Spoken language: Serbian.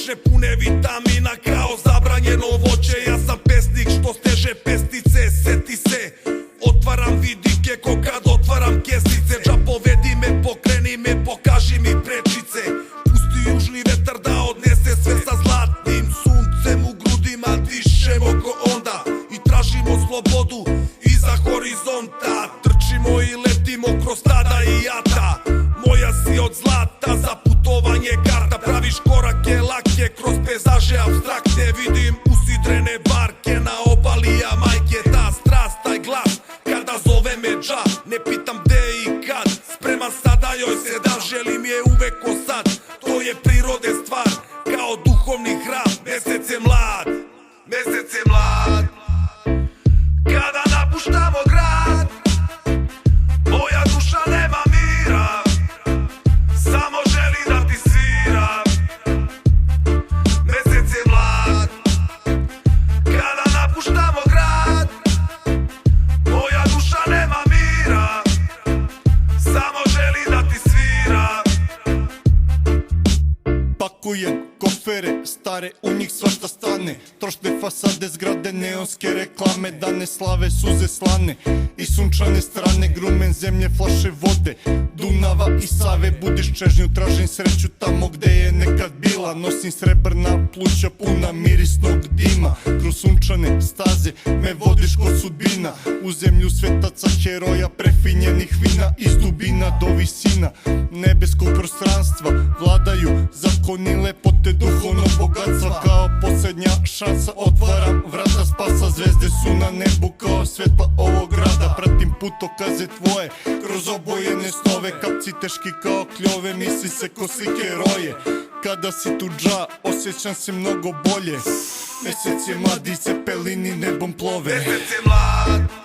voćne pune vitamina kao zabranjeno voće. Ja sam pesnik što steže pestice, seti se. Otvaram vidike ko kad otvaram kesice. Dža povedi me, pokreni me, pokaži mi prečice. Pusti južni vetar da odnese sve sa zlatnim suncem u grudima. Dišemo ko onda i tražimo slobodu iza horizonta. Trčimo i letimo kroz tada i jata. Moja si od zlata, za putovanje karta. Praviš korake lake kroz pezaže abstraktne. Vidim usidrene barke na obali Jamajke. Ta strast, taj glas kada zove me dža. Ne pitam gde i kad, spreman sada joj se dam. Želim je uvek ko sad, to je prirode stvar. Kao duhovni hram, mesec je mlad, mesec je mlad. Kada napuštamo grad, moja duša nema mira, samo želi da ti sviram. Mesec je mlad. Kada napuštamo grad, moja duša nema mira, samo želi da ti sviram. Pakujem kofere stare, u njih svašta stane. Trošne fasade, zgrade, neonske reklame. Da ne slave suze slane i sunčane strane. Grumen zemlje, flaše vode, Dunava i Save. Budiš čežnju, tražim sreću tamo gde je nekad bila. Nosim srebrna pluća puna mirisnog dima. Kroz sunčane staze me vodiš ko sudbina. U zemlju svetaca, heroja, prefinjenih vina. Iz dubina do visina nebeskog prostranstva vladaju zakoni lepote duhovnog bogatstva. Kao poslednja šansa otvaram vrata spasa. Zvezde su na nebu kao svetla ovog grada. Pratim putokaze tvoje kroz obojene snove. Kapci teški kao kljove, misli se ko slike roje. Kada si tu dža, osjećam se mnogo bolje. Mesec je mlad i cepelini nebom plove. Mesec je mlad.